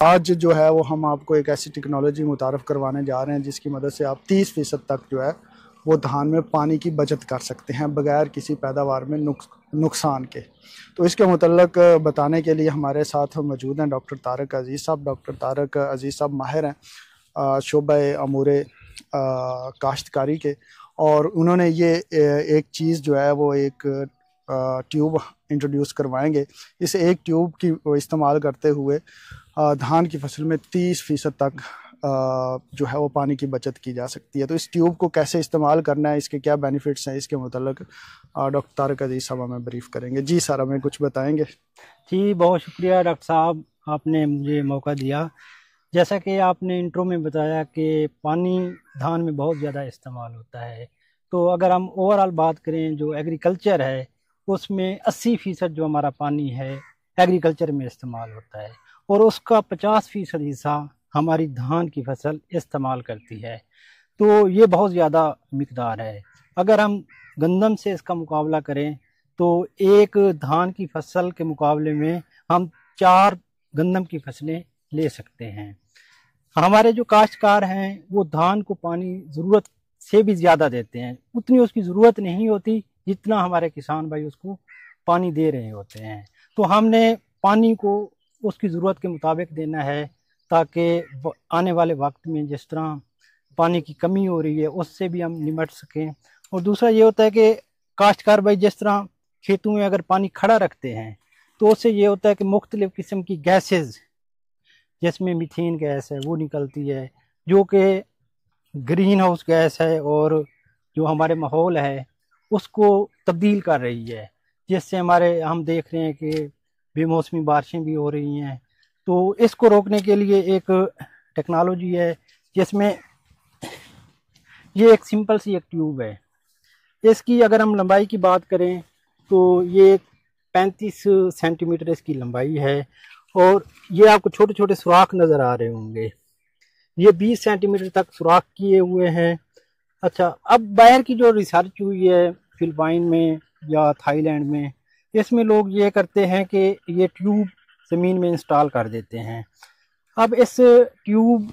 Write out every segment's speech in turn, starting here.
आज जो है वो हम आपको एक ऐसी टेक्नोलॉजी मुतारफ़ करवाने जा रहे हैं जिसकी मदद से आप 30% तक जो है वो धान में पानी की बचत कर सकते हैं बगैर किसी पैदावार में नुकसान के। तो इसके मुतल्लक बताने के लिए हमारे साथ मौजूद हैं डॉक्टर तारक अज़ीज़ साहब। डॉक्टर तारक अज़ीज़ साहब माहिर हैं शोबे अमूरे काश्तकारी के, और उन्होंने ये एक चीज़ जो है वो एक ट्यूब इंट्रोड्यूस करवाएंगे। इस एक ट्यूब की इस्तेमाल करते हुए धान की फसल में 30% तक जो है वो पानी की बचत की जा सकती है। तो इस ट्यूब को कैसे इस्तेमाल करना है, इसके क्या बेनिफिट्स हैं, इसके मुतल्लिक डॉक्टर तारक अज़ीज़ साहब हमें ब्रीफ करेंगे। जी सर, हमें कुछ बताएंगे। जी बहुत शुक्रिया डॉक्टर साहब, आपने मुझे मौका दिया। जैसा कि आपने इंट्रो में बताया कि पानी धान में बहुत ज़्यादा इस्तेमाल होता है। तो अगर हम ओवरऑल बात करें, जो एग्रीकल्चर है उसमें 80% जो हमारा पानी है एग्रीकल्चर में इस्तेमाल होता है, और उसका 50% हिस्सा हमारी धान की फसल इस्तेमाल करती है। तो ये बहुत ज़्यादा मिकदार है। अगर हम गंदम से इसका मुकाबला करें तो एक धान की फसल के मुकाबले में हम 4 गंदम की फसलें ले सकते हैं। हमारे जो काश्तकार हैं वो धान को पानी ज़रूरत से भी ज़्यादा देते हैं, उतनी उसकी ज़रूरत नहीं होती जितना हमारे किसान भाई उसको पानी दे रहे होते हैं। तो हमने पानी को उसकी ज़रूरत के मुताबिक देना है, ताकि आने वाले वक्त में जिस तरह पानी की कमी हो रही है उससे भी हम निपट सकें। और दूसरा ये होता है कि काश्तकार भाई जिस तरह खेतों में अगर पानी खड़ा रखते हैं तो उससे ये होता है कि मुख्तलिफ किस्म की गैसेज, जिसमें मीथेन गैस है वो निकलती है, जो कि ग्रीन हाउस गैस है और जो हमारे माहौल है उसको तब्दील कर रही है, जिससे हमारे हम देख रहे हैं कि बेमौसमी बारिशें भी हो रही हैं। तो इसको रोकने के लिए एक टेक्नोलॉजी है जिसमें ये एक सिंपल सी एक ट्यूब है। इसकी अगर हम लंबाई की बात करें तो ये 35 सेंटीमीटर इसकी लंबाई है, और ये आपको छोटे छोटे सुराख नज़र आ रहे होंगे। ये 20 सेंटीमीटर तक सुराख किए हुए हैं। अच्छा, अब बाहर की जो रिसर्च हुई है फिलिपाइन में या थाईलैंड में, इसमें लोग ये करते हैं कि ये ट्यूब ज़मीन में इंस्टॉल कर देते हैं। अब इस ट्यूब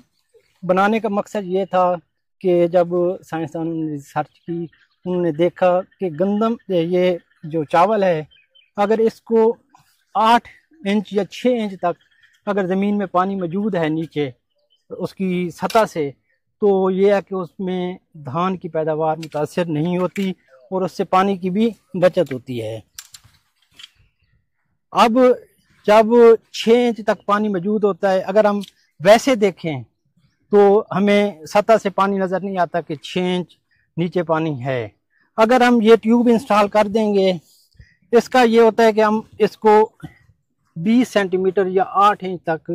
बनाने का मकसद ये था कि जब साइंसदानों ने रिसर्च की, उन्होंने देखा कि गंदम ये जो चावल है, अगर इसको 8 इंच या 6 इंच तक अगर ज़मीन में पानी मौजूद है नीचे उसकी सतह से, तो ये है कि उसमें धान की पैदावार मुतासर नहीं होती और उससे पानी की भी बचत होती है। अब जब 6 इंच तक पानी मौजूद होता है, अगर हम वैसे देखें तो हमें सतह से पानी नज़र नहीं आता कि 6 इंच नीचे पानी है। अगर हम ये ट्यूब इंस्टॉल कर देंगे, इसका ये होता है कि हम इसको 20 सेंटीमीटर या 8 इंच तक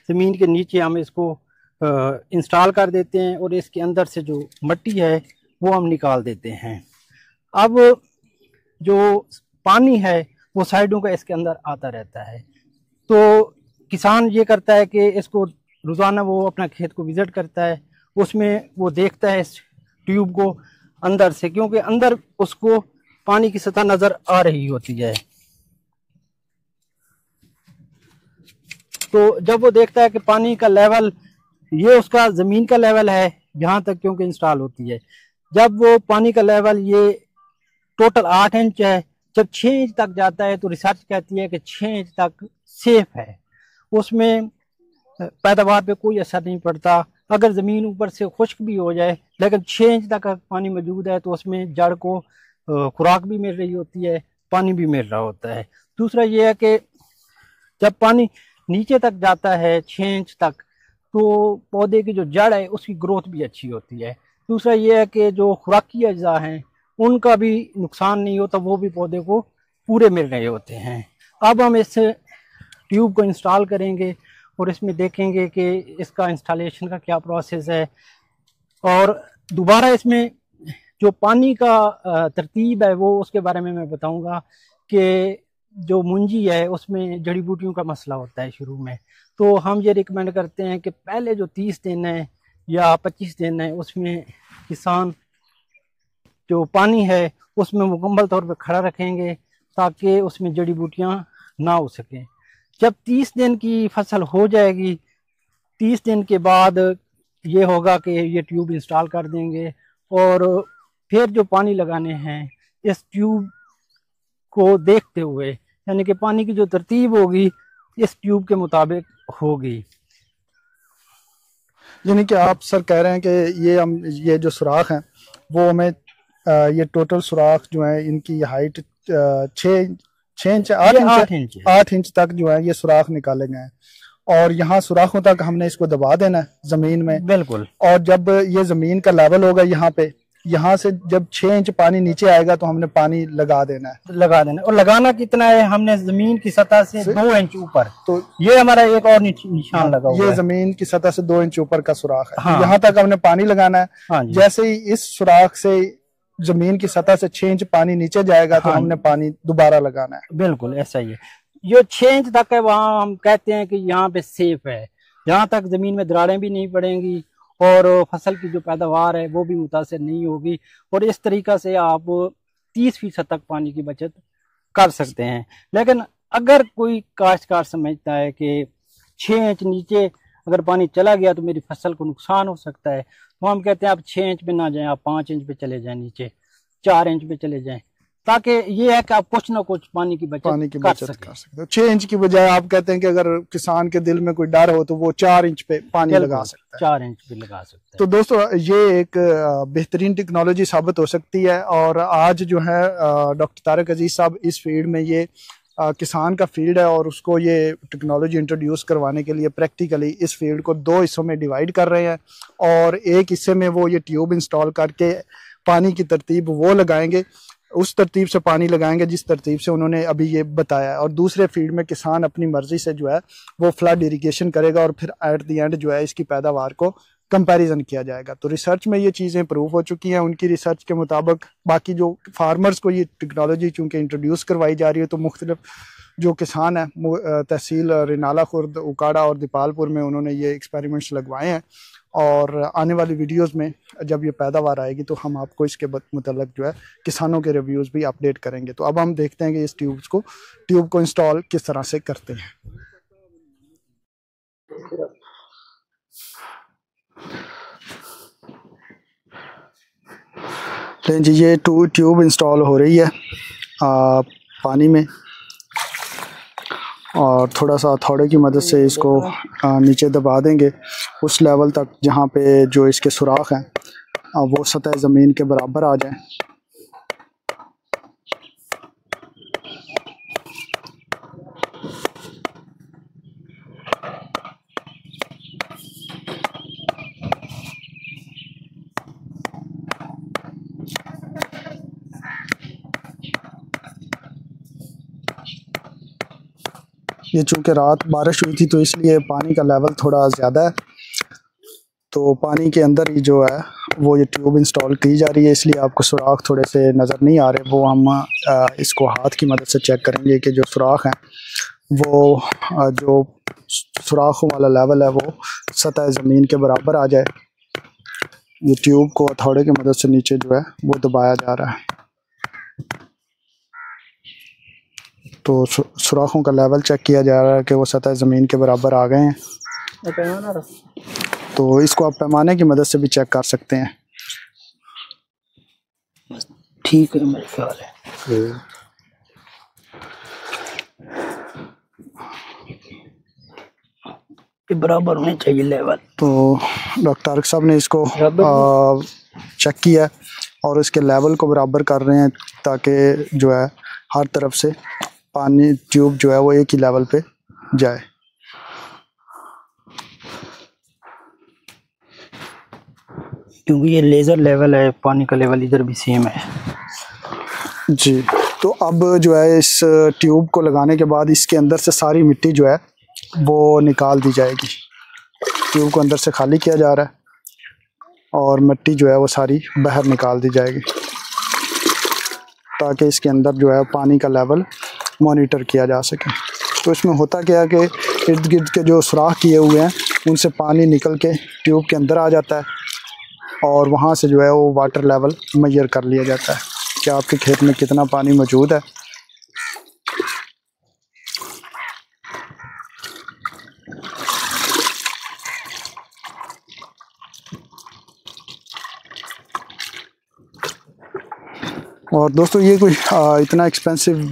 ज़मीन के नीचे हम इसको इंस्टॉल कर देते हैं, और इसके अंदर से जो मिट्टी है वो हम निकाल देते हैं। अब जो पानी है वो साइडों का इसके अंदर आता रहता है। तो किसान ये करता है कि इसको रोज़ाना वो अपना खेत को विज़िट करता है, उसमें वो देखता है इस ट्यूब को अंदर से, क्योंकि अंदर उसको पानी की सतह नज़र आ रही होती है। तो जब वो देखता है कि पानी का लेवल, ये उसका ज़मीन का लेवल है यहाँ तक क्योंकि इंस्टॉल होती है, जब वो पानी का लेवल ये टोटल 8 इंच है, जब 6 इंच तक जाता है तो रिसर्च कहती है कि 6 इंच तक सेफ है, उसमें पैदावार पे कोई असर नहीं पड़ता। अगर ज़मीन ऊपर से खुश्क भी हो जाए, लेकिन 6 इंच तक पानी मौजूद है तो उसमें जड़ को खुराक भी मिल रही होती है, पानी भी मिल रहा होता है। दूसरा ये है कि जब पानी नीचे तक जाता है 6 इंच तक, तो पौधे की जो जड़ है उसकी ग्रोथ भी अच्छी होती है। दूसरा ये है कि जो खुराकी अज्जा हैं उनका भी नुकसान नहीं होता, वो भी पौधे को पूरे मिल रहे होते हैं। अब हम इस ट्यूब को इंस्टॉल करेंगे और इसमें देखेंगे कि इसका इंस्टॉलेशन का क्या प्रोसेस है, और दोबारा इसमें जो पानी का तरतीब है वो उसके बारे में मैं बताऊंगा कि जो मुंजी है उसमें जड़ी बूटियों का मसला होता है शुरू में। तो हम ये रिकमेंड करते हैं कि पहले जो 30 दिन है या 25 दिन है उसमें किसान जो पानी है उसमें मुकम्मल तौर पर खड़ा रखेंगे, ताकि उसमें जड़ी बूटियां ना हो सकें। जब 30 दिन की फसल हो जाएगी 30 दिन के बाद ये होगा कि ये ट्यूब इंस्टॉल कर देंगे, और फिर जो पानी लगाने हैं इस ट्यूब को देखते हुए, यानी कि पानी की जो तरतीब होगी इस ट्यूब के मुताबिक होगी। यानी कि आप सर कह रहे हैं कि ये जो सुराख हैं वो हमें ये टोटल सुराख जो है इनकी हाइट 8 इंच तक जो है ये सुराख निकाले गए हैं, और यहाँ सुराखों तक हमने इसको दबा देना है जमीन में। बिल्कुल। और जब ये जमीन का लेवल होगा यहाँ से जब 6 इंच पानी नीचे आएगा तो हमने पानी लगा देना है। और लगाना कितना है, हमने जमीन की सतह से 2 इंच ऊपर। तो ये हमारा एक और निशान लगा हुआ ये है। जमीन की सतह से 2 इंच ऊपर का सुराख है। हाँ। यहाँ तक हमने पानी लगाना है। हाँ, जैसे ही इस सुराख से जमीन की सतह से 6 इंच पानी नीचे जाएगा तो हमने पानी दोबारा लगाना है। बिल्कुल ऐसा ही है। जो 6 इंच तक है वहाँ हम कहते हैं कि यहाँ पे सेफ है, जहाँ तक जमीन में दरारें भी नहीं पड़ेंगी और फसल की जो पैदावार है वो भी मुतासर नहीं होगी, और इस तरीका से आप 30% तक पानी की बचत कर सकते हैं। लेकिन अगर कोई काश्तकार समझता है कि 6 इंच नीचे अगर पानी चला गया तो मेरी फसल को नुकसान हो सकता है, तो हम कहते हैं आप 6 इंच पे ना जाएं, आप 5 इंच पे चले जाएं, नीचे 4 इंच पे चले जाएं, ताकि ये है कि आप कुछ ना कुछ पानी की बचत कर सकते हैं। 6 इंच की बजाय आप कहते हैं कि अगर किसान के दिल में कोई डर हो तो वो 4 इंच पे पानी लगा सकता है। 4 इंच पे लगा सकता है। तो दोस्तों ये एक बेहतरीन टेक्नोलॉजी साबित हो सकती है, और आज जो है डॉक्टर तारिक अजीज साहब इस फील्ड में, ये किसान का फील्ड है और उसको ये टेक्नोलॉजी इंट्रोड्यूस करवाने के लिए प्रैक्टिकली इस फील्ड को 2 हिस्सों में डिवाइड कर रहे हैं, और एक हिस्से में वो ये ट्यूब इंस्टॉल करके पानी की तरतीब वो लगाएंगे, उस तरतीब से पानी लगाएंगे जिस तरतीब से उन्होंने अभी ये बताया है, और दूसरे फील्ड में किसान अपनी मर्जी से जो है वो फ्लड इरिगेशन करेगा, और फिर एट द एंड जो है इसकी पैदावार को कंपैरिजन किया जाएगा। तो रिसर्च में ये चीज़ें प्रूव हो चुकी हैं। उनकी रिसर्च के मुताबिक बाकी जो फार्मर्स को ये टेक्नोलॉजी चूँकि इंट्रोड्यूस करवाई जा रही है, तो मुख्तलिफ जो किसान है तहसील रिनाला खुर्द, उकाड़ा और दीपालपुर में उन्होंने ये एक्सपेरिमेंट्स लगवाए हैं, और आने वाली वीडियोस में जब ये पैदावार आएगी तो हम आपको इसके मुतल्लिक जो है किसानों के रिव्यूज़ भी अपडेट करेंगे। तो अब हम देखते हैं कि इस ट्यूब को इंस्टॉल किस तरह से करते हैं। जी ये ट्यूब इंस्टॉल हो रही है पानी में, और थोड़ा सा हथौड़े की मदद से इसको नीचे दबा देंगे उस लेवल तक जहाँ पे जो इसके सुराख हैं वो सतह ज़मीन के बराबर आ जाए। ये चूँकि रात बारिश हुई थी तो इसलिए पानी का लेवल थोड़ा ज़्यादा है, तो पानी के अंदर ही जो है वो ये ट्यूब इंस्टॉल की जा रही है, इसलिए आपको सुराख थोड़े से नज़र नहीं आ रहे। वो हम इसको हाथ की मदद से चेक करेंगे कि जो सुराख हैं वो जो सुराखों वाला लेवल है वो सतह ज़मीन के बराबर आ जाए। ये ट्यूब को हथौड़े की मदद से नीचे जो है वो दबाया जा रहा है, तो सुराखों का लेवल चेक किया जा रहा है कि वो सतह ज़मीन के बराबर आ गए हैं। तो इसको आप पैमाने की मदद से भी चेक कर सकते हैं। ठीक है, मेरे ख्याल है बराबर होने चाहिए लेवल। तो डॉक्टर तारिक साहब ने इसको चेक किया और इसके लेवल को बराबर कर रहे हैं ताकि जो है हर तरफ से पानी ट्यूब जो है वो एक ही लेवल पे जाए। क्योंकि ये लेज़र लेवल है, पानी का लेवल इधर भी सेम है जी। तो अब जो है इस ट्यूब को लगाने के बाद इसके अंदर से सारी मिट्टी जो है वो निकाल दी जाएगी। ट्यूब को अंदर से खाली किया जा रहा है और मिट्टी जो है वो सारी बाहर निकाल दी जाएगी ताकि इसके अंदर जो है पानी का लेवल मॉनिटर किया जा सके। तो इसमें होता क्या है कि इर्द गिर्द के जो सुराख किए हुए हैं उनसे पानी निकल के ट्यूब के अंदर आ जाता है और वहाँ से जो है वो वाटर लेवल मेजर कर लिया जाता है कि आपके खेत में कितना पानी मौजूद है। और दोस्तों ये कोई इतना एक्सपेंसिव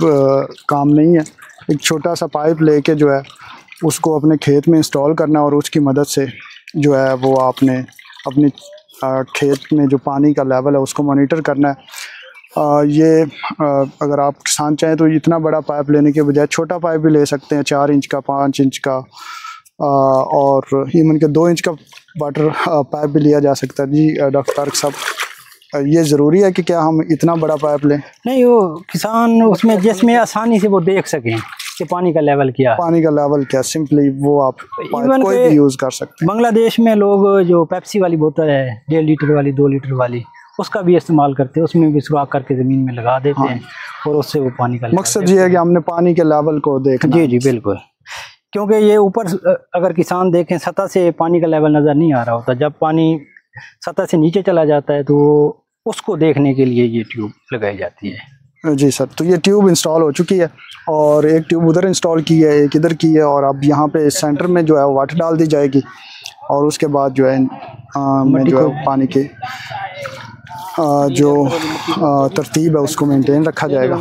काम नहीं है। एक छोटा सा पाइप लेके जो है उसको अपने खेत में इंस्टॉल करना और उसकी मदद से जो है वो आपने अपने खेत में जो पानी का लेवल है उसको मॉनिटर करना है। ये अगर आप किसान चाहें तो इतना बड़ा पाइप लेने के बजाय छोटा पाइप भी ले सकते हैं, 4 इंच का, 5 इंच का, और इवन के 2 इंच का वाटर पाइप भी लिया जा सकता है। जी डॉक्टर तारिक साहब, ये ज़रूरी है कि क्या हम इतना बड़ा पाइप लें? नहीं, वो किसान उसमें जिसमें आसानी से वो देख सकें कि पानी का लेवल क्या है। पानी का लेवल क्या, सिंपली वो आप पाइप कोई भी यूज़ कर सकते हैं। बांग्लादेश में लोग जो पेप्सी वाली बोतल है 1.5 लीटर वाली, 2 लीटर वाली, उसका भी इस्तेमाल करते हैं। उसमें भी सुराख करके ज़मीन में लगा देते हैं और उससे वो पानी का मकसद ये है कि हमने पानी के लेवल को देखना। जी बिल्कुल, क्योंकि ये ऊपर अगर किसान देखें सतह से पानी का लेवल नज़र नहीं आ रहा होता। जब पानी सतह से नीचे चला जाता है तो उसको देखने के लिए ये ट्यूब लगाई जाती है। जी सर, तो ये ट्यूब इंस्टॉल हो चुकी है और एक ट्यूब उधर इंस्टॉल की है, एक इधर की है, और अब यहाँ पे सेंटर में जो है वो वाटर डाल दी जाएगी और उसके बाद जो है में जो है पानी के जो तरतीब है उसको मेंटेन रखा जाएगा।